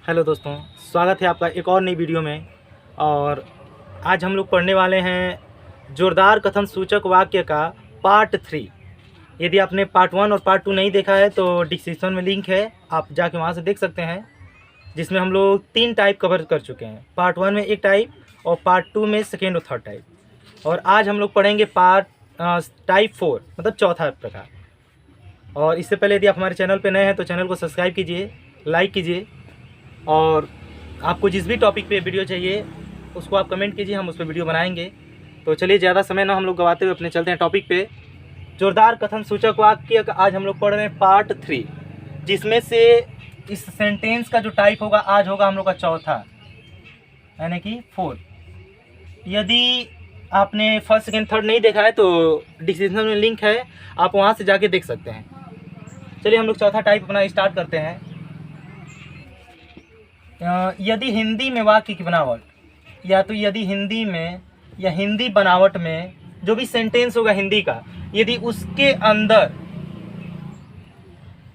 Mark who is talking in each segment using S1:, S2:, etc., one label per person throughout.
S1: Hello दोस्तों, स्वागत है आपका एक और नई वीडियो में। और आज हम लोग पढ़ने वाले हैं जोरदार कथन सूचक वाक्य का पार्ट 3। यदि आपने पार्ट 1 और पार्ट 2 नहीं देखा है तो डिस्क्रिप्शन में लिंक है, आप जाके वहाँ से देख सकते हैं, जिसमें हम लोग 3 टाइप कवर कर चुके हैं। पार्ट 1 में एक टाइप और पार्ट 2 में सेकेंड और थर्ड टाइप। और आज हम लोग पढ़ेंगे टाइप 4, मतलब चौथा प्रकार। और इससे पहले यदि आप हमारे चैनल पर नए हैं तो चैनल को सब्सक्राइब कीजिए, लाइक कीजिए, और आपको जिस भी टॉपिक पे वीडियो चाहिए उसको आप कमेंट कीजिए, हम उस पर वीडियो बनाएंगे। तो चलिए ज़्यादा समय ना हम लोग गवाते हुए अपने चलते हैं टॉपिक पे। जोरदार कथन सूचक वाक्य का आज हम लोग पढ़ रहे हैं पार्ट 3, जिसमें से इस सेंटेंस का जो टाइप होगा आज होगा हम लोग का चौथा, यानी कि 4। यदि आपने फर्स्ट सेकेंड थर्ड नहीं देखा है तो डिस्क्रिप्शन में लिंक है, आप वहाँ से जाके देख सकते हैं। चलिए हम लोग चौथा टाइप अपना स्टार्ट करते हैं। यदि हिंदी में वाक्य की बनावट, या तो यदि हिंदी में या हिंदी बनावट में जो भी सेंटेंस होगा हिंदी का, यदि उसके अंदर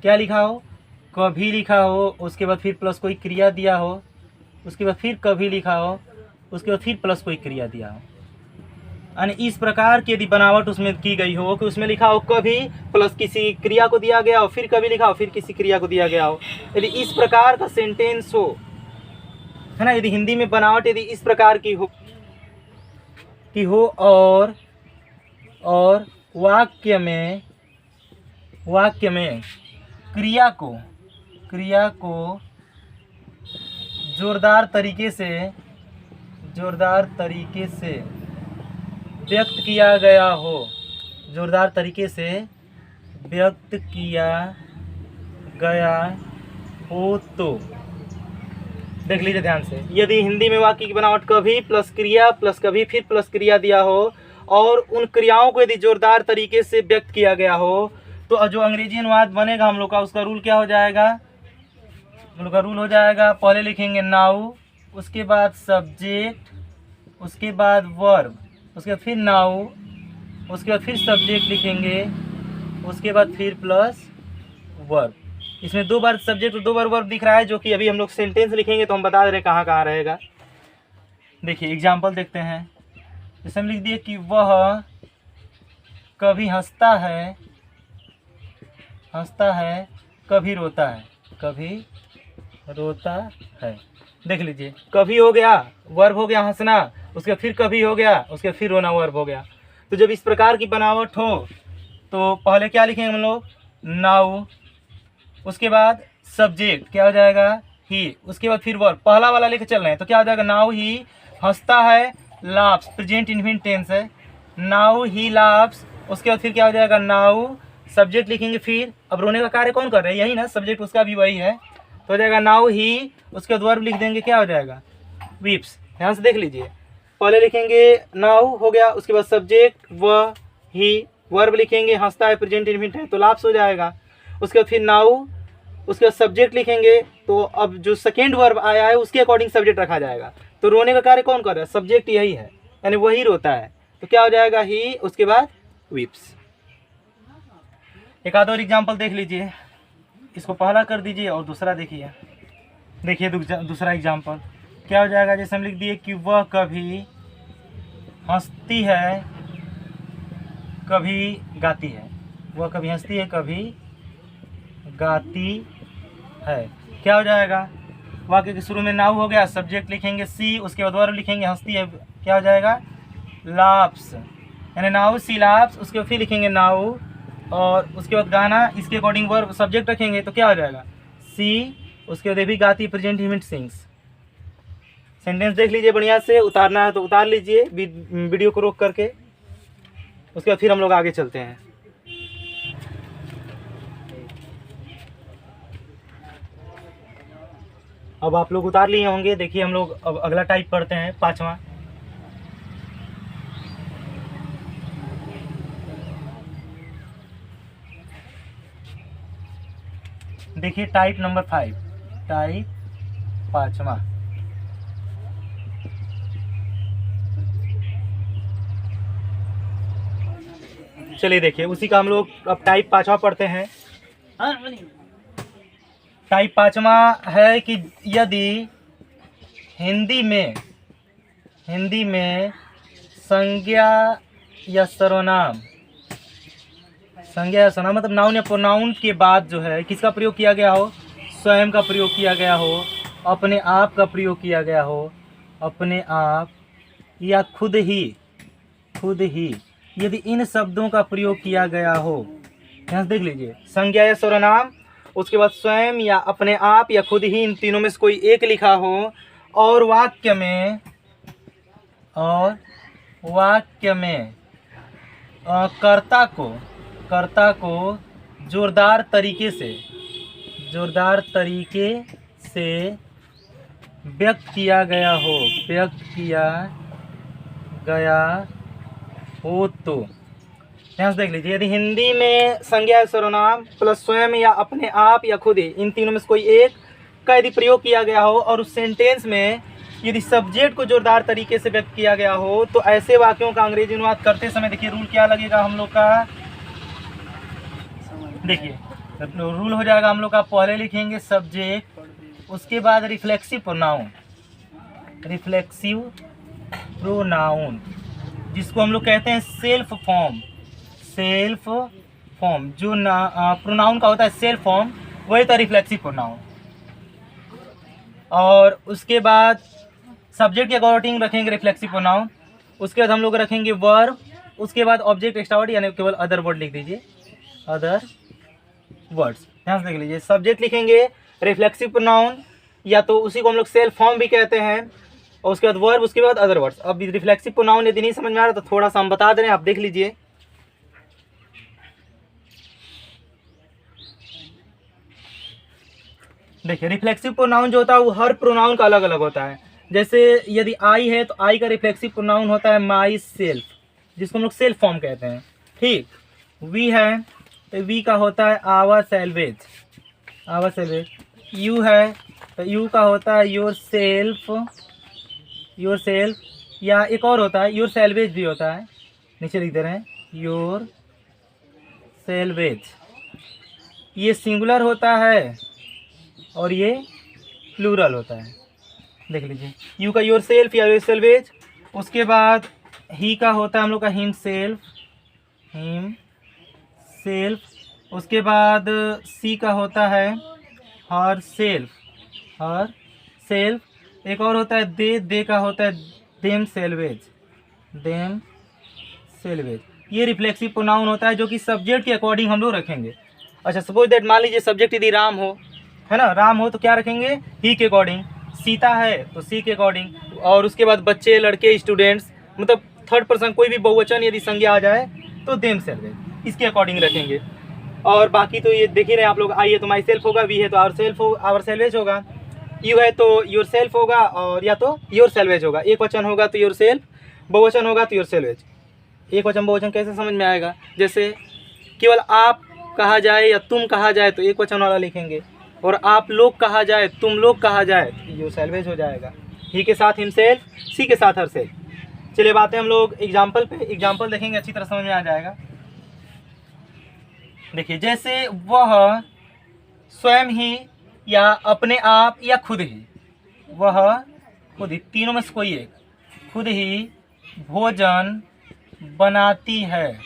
S1: क्या लिखा हो, कभी लिखा हो, उसके बाद फिर प्लस कोई क्रिया दिया हो, उसके बाद फिर कभी लिखा हो, उसके बाद फिर प्लस कोई क्रिया दिया हो, यानी इस प्रकार की यदि बनावट उसमें की गई हो कि उसमें लिखा हो कभी प्लस किसी क्रिया को दिया गया हो, फिर कभी लिखा हो, फिर किसी क्रिया को दिया गया हो, यदि इस प्रकार का सेंटेंस हो, है ना, यदि हिंदी में बनावट यदि इस प्रकार की हो और वाक्य में क्रिया को जोरदार तरीके से व्यक्त किया गया हो तो देख लीजिए ध्यान से। यदि हिंदी में वाक्य की बनावट कभी प्लस क्रिया प्लस कभी फिर प्लस क्रिया दिया हो और उन क्रियाओं को यदि जोरदार तरीके से व्यक्त किया गया हो, तो जो अंग्रेजी अनुवाद बनेगा हम लोग का, उसका रूल क्या हो जाएगा, हम लोग का रूल हो जाएगा, पहले लिखेंगे नाउ, उसके बाद सब्जेक्ट, उसके बाद वर्ब, उसके बाद फिर नाउ, उसके बाद फिर सब्जेक्ट लिखेंगे, उसके बाद फिर प्लस वर्ब। इसमें 2 बार सब्जेक्ट और 2 बार वर्ब दिख रहा है, जो कि अभी हम लोग सेंटेंस लिखेंगे तो हम बता दे रहे हैं कहाँ कहाँ रहेगा। देखिए एग्जाम्पल देखते हैं। जैसे हम लिख दिए कि वह कभी हंसता है कभी रोता है। देख लीजिए, कभी हो गया वर्ब हो गया हंसना, उसके फिर कभी हो गया, उसके फिर रोना वर्ब हो गया। तो जब इस प्रकार की बनावट हो तो पहले क्या लिखेंगे हम लोग, नाउ, उसके बाद सब्जेक्ट क्या हो जाएगा, ही, उसके बाद फिर वर्ब, पहला वाला लेके चल रहे हैं तो क्या हो जाएगा, नाउ ही हंसता है, लाफ्स, प्रेजेंट इनफिनिट टेंस है, नाउ ही लाफ्स, उसके बाद फिर क्या हो जाएगा, नाउ सब्जेक्ट लिखेंगे, फिर अब रोने का कार्य कौन कर रहा है, यही ना, सब्जेक्ट उसका भी वही है, तो हो जाएगा नाउ ही, उसके बाद वर्ब लिख देंगे, क्या हो जाएगा, वीप्स। ध्यान से देख लीजिए, पहले लिखेंगे नाउ हो गया, उसके बाद सब्जेक्ट व ही, वर्ब लिखेंगे हंसता है, प्रेजेंट इनफिनिट है तो लाफ्स हो जाएगा, उसके बाद फिर नाउ, उसके बाद सब्जेक्ट लिखेंगे, तो अब जो सेकेंड वर्ब आया है उसके अकॉर्डिंग सब्जेक्ट रखा जाएगा। तो रोने का कार्य कौन कर रहा है, सब्जेक्ट यही है, यानी वही रोता है, तो क्या हो जाएगा, ही, उसके बाद वीप्स। एक आध और एग्जाम्पल देख लीजिए, इसको पहला कर दीजिए और दूसरा देखिए। देखिए दूसरा एग्जाम्पल क्या हो जाएगा, जैसे हम लिख दिए कि वह कभी हंसती है कभी गाती है, वह कभी हंसती है कभी गाती है, क्या हो जाएगा, वाक्य के शुरू में नाउ हो गया, सब्जेक्ट लिखेंगे सी, उसके बाद वर्ब लिखेंगे हंसती है, क्या हो जाएगा, लाफ्स, यानी नाउ सी लाफ्स, उसके बाद फिर लिखेंगे नाउ, और उसके बाद गाना, इसके अकॉर्डिंग वर्ब सब्जेक्ट रखेंगे तो क्या हो जाएगा, सी, उसके बाद भी गाती, प्रेजेंट इनफिनिट सिंग्स। सेंटेंस देख लीजिए, बढ़िया से उतारना है तो उतार लीजिए वीडियो को रोक करके, उसके बाद फिर हम लोग आगे चलते हैं। अब आप लोग उतार लिए होंगे। देखिए हम लोग अब अगला टाइप पढ़ते हैं, 5वां। देखिए टाइप नंबर 5, टाइप 5वां। चलिए देखिए, उसी का हम लोग अब टाइप 5वां पढ़ते हैं। टाइप 5वां है कि यदि हिंदी में संज्ञा या सर्वनाम, संज्ञा या सर्वनाम मतलब नाउन या प्रोनाउन के बाद जो है किसका प्रयोग किया गया हो, स्वयं का प्रयोग किया गया हो, अपने आप का प्रयोग किया गया हो, अपने आप या खुद ही, यदि इन शब्दों का प्रयोग किया गया हो, यहाँ से देख लीजिए, संज्ञा या सर्वनाम, उसके बाद स्वयं या अपने आप या खुद ही, इन तीनों में से कोई एक लिखा हो, और वाक्य में कर्ता को जोरदार तरीके से व्यक्त किया गया हो तो यहाँ से देख लीजिए, यदि हिंदी में संज्ञा या सर्वनाम प्लस स्वयं या अपने आप या खुद ही, इन तीनों में से कोई एक का यदि प्रयोग किया गया हो और उस सेंटेंस में यदि सब्जेक्ट को जोरदार तरीके से व्यक्त किया गया हो, तो ऐसे वाक्यों का अंग्रेजी अनुवाद करते समय देखिए रूल क्या लगेगा हम लोग का। देखिए रूल हो जाएगा हम लोग का, पहले लिखेंगे सब्जेक्ट, उसके बाद रिफ्लेक्सिव प्रोनाउन, जिसको हम लोग कहते हैं सेल्फ फॉर्म, जो प्रोनाउन का होता है सेल्फ फॉर्म, वही तो रिफ्लेक्सिव प्रोनाउन। और उसके बाद सब्जेक्ट के अकॉर्डिंग रखेंगे रिफ्लेक्सिव प्रोनाउन, उसके बाद हम लोग रखेंगे वर्ब, उसके बाद ऑब्जेक्ट एक्स्ट्रा वर्ड यानी केवल अदर वर्ड लिख दीजिए, अदर वर्ड्स। ध्यान से देख लीजिए, सब्जेक्ट लिखेंगे रिफ्लेक्सिव प्रोनाउन, या तो उसी को हम लोग सेल्फ फॉर्म भी कहते हैं, और उसके बाद वर्ब, उसके बाद अदर वर्ड्स। अब रिफ्लेक्सिव प्रोनाउन यदि नहीं समझ में आ रहा तो थोड़ा सा हम बता दे रहे हैं, आप देख लीजिए। देखिए रिफ्लेक्सिव प्रोनाउन जो होता है वो हर प्रोनाउन का अलग अलग होता है। जैसे यदि आई है तो आई का रिफ्लेक्सिव प्रोनाउन होता है माई सेल्फ, जिसको हम लोग सेल्फ फॉर्म कहते हैं, ठीक। वी है तो वी का होता है आवर सेल्वेज, यू है तो यू का होता है योर सेल्फ, या एक और होता है योर सेल्वेज भी होता है, नीचे लिख दे रहे हैं योर सेल्वेज, ये सिंगुलर होता है और ये प्लूरल होता है, देख लीजिए। यू का योर सेल्फ या योर सेल्वेज, उसके बाद ही का होता है हम लोग का हिम सेल्फ, उसके बाद सी का होता है हर सेल्फ, एक और होता है दे का होता है देम सेल्वेज। ये रिफ्लेक्सिव प्रोनाउन होता है जो कि सब्जेक्ट के अकॉर्डिंग हम लोग रखेंगे। अच्छा सपोज दैट मान लीजिए सब्जेक्ट यदि राम हो, है ना, राम हो तो क्या रखेंगे, ही के अकॉर्डिंग, सीता है तो सी के अकॉर्डिंग, और उसके बाद बच्चे, लड़के, स्टूडेंट्स, मतलब थर्ड पर्सन कोई भी बहुवचन यदि संज्ञा आ जाए तो देम सेल्वेज, इसके अकॉर्डिंग रखेंगे। और बाकी तो ये देख ही रहे आप लोग, आई है तो माई सेल्फ होगा, वी है तो आवर सेल्वेज होगा, यू है तो योर सेल्फ होगा, और या तो योर सेल्वेज होगा। एक वचन होगा तो योर सेल्फ, बहुवचन होगा तो योर सेल्वेज। एक वचन बहुवचन कैसे समझ में आएगा, जैसे केवल आप कहा जाए या तुम कहा जाए तो एक वचन वाला लिखेंगे, और आप लोग कहा जाए, तुम लोग कहा जाए तो योर सेल्वेज हो जाएगा। ही के साथ हिमसेल्फ, सी के साथ हर सेल्फ। चलिए बातें हम लोग एग्जाम्पल पे, एग्जाम्पल देखेंगे, अच्छी तरह समझ में आ जाएगा। देखिए जैसे वह स्वयं ही या अपने आप या खुद ही, वह खुद ही, तीनों में से कोई एक, खुद ही भोजन बनाती है,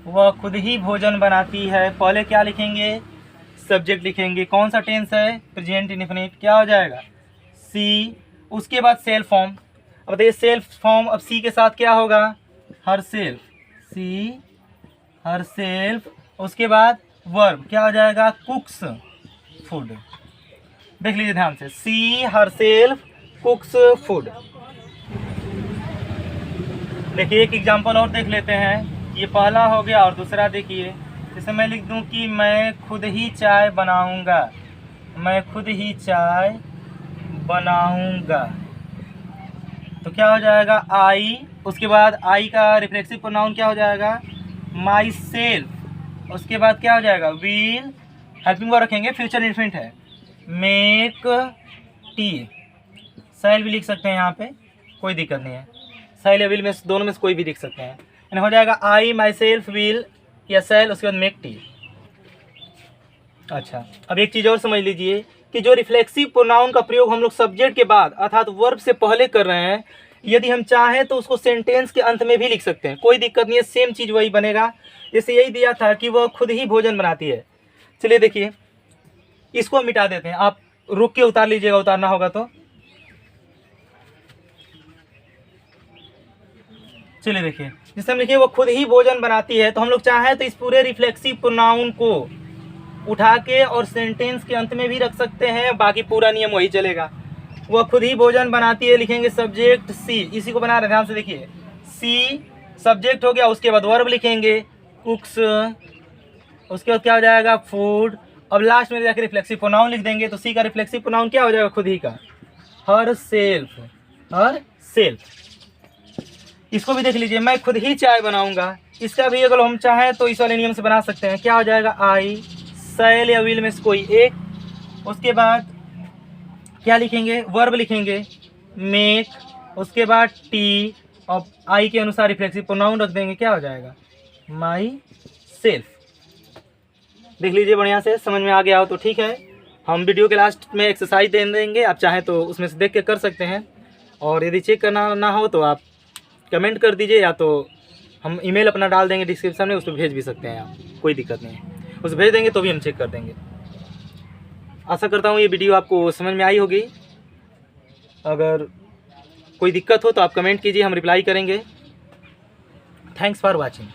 S1: वह खुद ही भोजन बनाती है। पहले क्या लिखेंगे, सब्जेक्ट लिखेंगे, कौन सा टेंस है, प्रेजेंट इंडेफिनिट, क्या हो जाएगा सी, उसके बाद सेल्फ फॉर्म। अब बताइए सेल्फ फॉर्म, अब सी के साथ क्या होगा, हर सेल्फ, सी हर सेल्फ, उसके बाद वर्ब क्या हो जाएगा, कुक्स फूड। देख लीजिए ध्यान से, सी हर सेल्फ कुक्स फूड। देखिए एक एग्जांपल और देख लेते हैं, ये पहला हो गया, और दूसरा देखिए, जैसे मैं लिख दूं कि मैं खुद ही चाय बनाऊंगा, मैं खुद ही चाय बनाऊंगा, तो क्या हो जाएगा आई, उसके बाद आई का रिफ्लेक्सिव प्रोनाउन क्या हो जाएगा, माई सेल्फ, उसके बाद क्या हो जाएगा, विल, हेल्पिंग वर्ब रखेंगे, फ्यूचर इन्फिनिट है, मेक टी, सेल भी लिख सकते हैं यहाँ पे, कोई दिक्कत नहीं है, सेल या विल में दोनों में से कोई भी लिख सकते हैं, यानी हो जाएगा आई माई सेल्फ विल या सेल, उसके बाद मेक टी। अच्छा, अब एक चीज़ और समझ लीजिए कि जो रिफ्लेक्सिव प्रोनाउन का प्रयोग हम लोग सब्जेक्ट के बाद अर्थात वर्ब से पहले कर रहे हैं, यदि हम चाहें तो उसको सेंटेंस के अंत में भी लिख सकते हैं, कोई दिक्कत नहीं है, सेम चीज़ वही बनेगा। जैसे यही दिया था कि वह खुद ही भोजन बनाती है। चलिए देखिए, इसको हम मिटा देते हैं, आप रुक के उतार लीजिएगा, उतारना होगा तो। चलिए देखिए, जिससे हम लिखिए वो खुद ही भोजन बनाती है, तो हम लोग चाहें तो इस पूरे रिफ्लेक्सिव प्रोनाउन को उठा के और सेंटेंस के अंत में भी रख सकते हैं, बाकी पूरा नियम वही चलेगा। वह खुद ही भोजन बनाती है, लिखेंगे सब्जेक्ट सी, इसी को बना रहे, ध्यान से देखिए, सी सब्जेक्ट हो गया, उसके बाद वर्ब लिखेंगे कुक्स, उसके बाद क्या हो जाएगा फूड, अब लास्ट में जाकर रिफ्लेक्सिव प्रोनाउन लिख देंगे, तो सी का रिफ्लेक्सिव प्रोनाउन क्या हो जाएगा खुद ही का, हर सेल्फ, हर सेल्फ। इसको भी देख लीजिए, मैं खुद ही चाय बनाऊंगा, इसका भी अगर हम चाहें तो इस वाले नियम से बना सकते हैं, क्या हो जाएगा आई सैल या विल में से कोई एक, उसके बाद क्या लिखेंगे वर्ब लिखेंगे मेक, उसके बाद टी और आई के अनुसार रिफ्लेक्सिव प्रोनाउन रख देंगे, क्या हो जाएगा माई सेल्फ। देख लीजिए बढ़िया से, समझ में आ गया हो तो ठीक है। हम वीडियो के लास्ट में एक्सरसाइज दे देंगे, आप चाहें तो उसमें से देख के कर सकते हैं, और यदि चेक करना ना हो तो आप कमेंट कर दीजिए, या तो हम ईमेल अपना डाल देंगे डिस्क्रिप्शन में, उस पर भेज भी सकते हैं आप, कोई दिक्कत नहीं है, उस भेज देंगे तो भी हम चेक कर देंगे। आशा करता हूँ ये वीडियो आपको समझ में आई होगी। अगर कोई दिक्कत हो तो आप कमेंट कीजिए, हम रिप्लाई करेंगे। Thanks for watching.